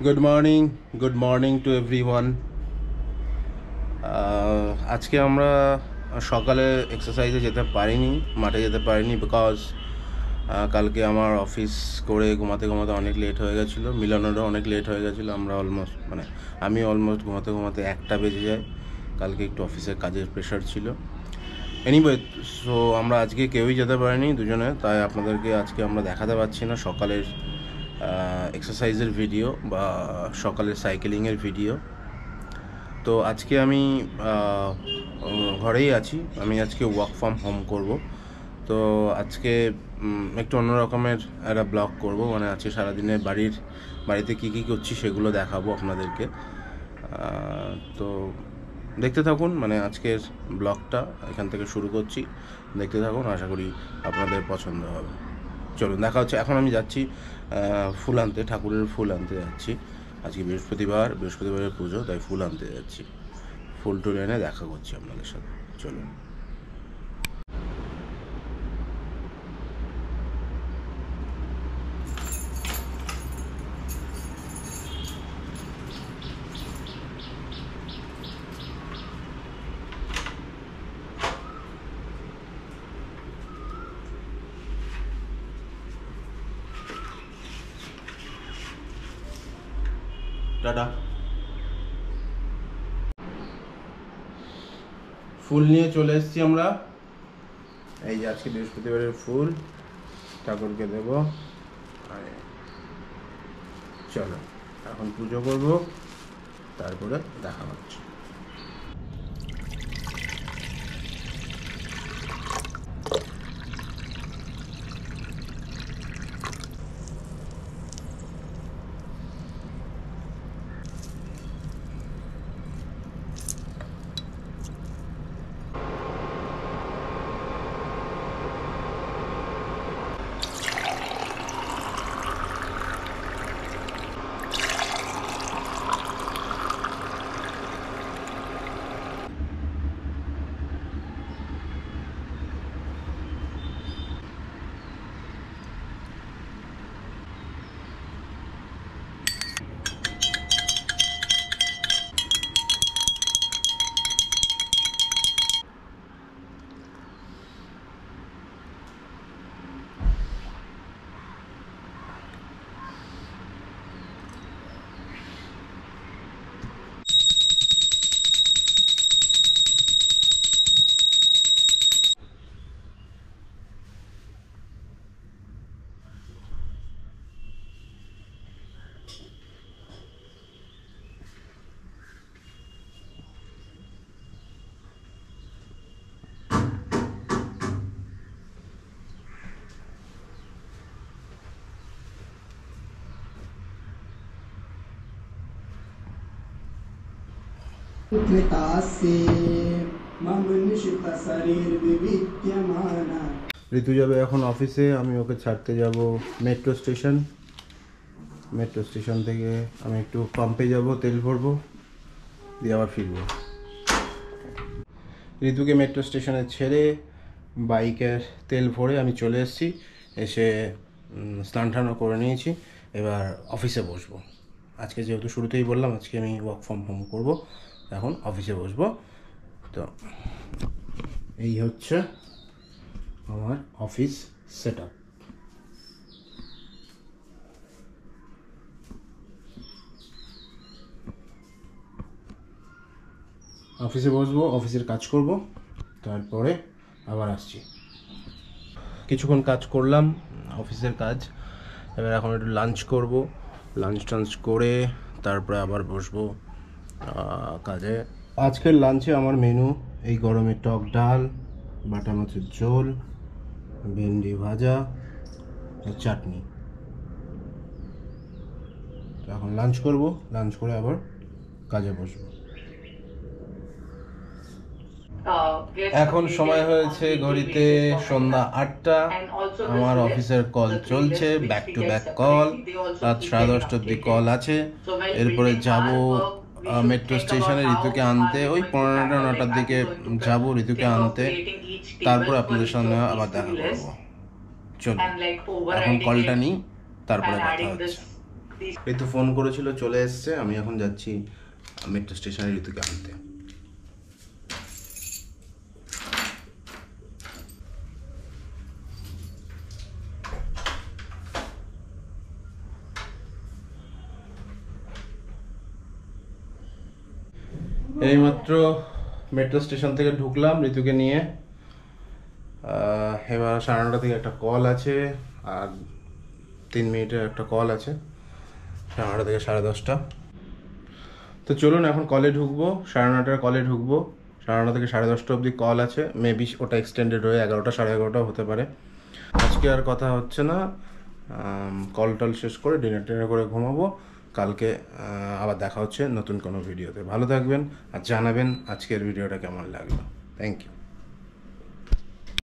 Good morning to everyone. আজকে আমরা সকালে এক্সারসাইজে যেতে পারিনি, মাঠে যেতে পারিনি বিকজ কালকে আমার অফিস করে ঘুমাতে অনেক লেট হয়ে গেছিলো। মিলনেরও অনেক লেট হয়ে গেছিলো। আমি অলমোস্ট ঘুমাতে 1টা বেজে যায়। কালকে একটু অফিসের কাজের প্রেশার ছিল। এনিওয়ে, সো আমরা আজকে কেউই যেতে পারিনি দুজনে, তাই আপনাদেরকে আজকে আমরা দেখাতে পারছি না সকালের এক্সারসাইজের ভিডিও বা সকালের সাইকেলিংয়ের ভিডিও। তো আজকে আমি ঘরেই আছি। আমি আজকে ওয়ার্ক ফ্রম হোম করব। তো আজকে একটু অন্য রকমের একটা ব্লগ করব, মানে আজকে সারাদিনে বাড়িতে কী করছি সেগুলো দেখাবো আপনাদেরকে। তো দেখতে থাকুন, মানে আজকের ব্লগটা এখান থেকে শুরু করছি। দেখতে থাকুন, আশা করি আপনাদের পছন্দ হবে। চলুন দেখা হচ্ছে। এখন আমি যাচ্ছি ফুল আনতে, ঠাকুরের ফুল আনতে যাচ্ছি। আজকে বৃহস্পতিবারের পুজো, তাই ফুল আনতে যাচ্ছি। ফুল টুল এনে দেখা করছি আপনাদের সাথে। চলুন। টাটা। ফুল নিয়ে চলে এসেছি আমরা। এই যে আজকে বৃহস্পতিবারের ফুল ঠাকুরকে দেব। চলো এখন পুজো করব, তারপরে দেখা হচ্ছে। ঋতু যাবে এখন অফিসে, আমি ওকে ছাড়তে যাব মেট্রো স্টেশন থেকে আমি একটু পাম্পে যাব, তেল ভরবো, দিয়ে আবার ফিরবো। ঋতুকে মেট্রো স্টেশনে ছেড়ে বাইকের তেল ভরে আমি চলে এসেছি। এসে স্নান টানও করে নিয়েছি। এবার অফিসে বসবো। আজকে যেহেতু শুরুতেই বললাম আজকে আমি ওয়ার্ক ফ্রম হোম করব, এখন অফিসে বসবো। তো এই হচ্ছে আমার অফিস সেট আপ। অফিসে বসবো, অফিসের কাজ করব, তারপরে আবার আসছি। কিছুক্ষণ কাজ করলাম, অফিসের কাজ। এবার এখন একটু লাঞ্চ করব। লাঞ্চ করে তারপরে আবার বসবো কাজে। আজকের লাঞ্চে আমার মেনু এই গরমে টক ডাল, বাটা মাছের ঝোল, ভেন্ডি ভাজা, চাটনি। এখন লাঞ্চ করব, লাঞ্চ করে আবার কাজে বসবো। এখন সময় হয়েছে ঘড়িতে সন্ধ্যা 8টা। আমার অফিসের কল চলছে, ব্যাক টু ব্যাক কল। রাত 10:30 অব্দি কল আছে। এরপরে যাব মেট্রো স্টেশনে ঋতুকে আনতে। ওই 9টার দিকে যাব ঋতুকে আনতে, তারপরে আপনাদের সঙ্গে আবার দেখা করবো। চলুন এখন কলটা নিই, তারপরে কথা হচ্ছে। ঋতু ফোন করেছিল, চলে এসছে। আমি এখন যাচ্ছি মেট্রো স্টেশনে ঋতুকে আনতে। এইমাত্র মেট্রো স্টেশন থেকে ঢুকলাম ঋতুকে নিয়ে। এবার 9:30 থেকে একটা কল আছে, আর 3 মিনিটের একটা কল আছে, 9:30 থেকে 10:30। তো চলুন এখন কলে ঢুকবো। 9:30টার কলে ঢুকবো। 9:30 থেকে 10:30 অবধি কল আছে, মেবি ওটা এক্সটেন্ডেড হয়ে 11টা 11:30 হতে পারে। আজকে আর কথা হচ্ছে না, কল টল শেষ করে ডিনার টিনার করে ঘুমাবো। কালকে আবার দেখা হচ্ছে নতুন কোনো ভিডিওতে। ভালো থাকবেন আর জানাবেন আজকের ভিডিওটা কেমন লাগলো। Thank you.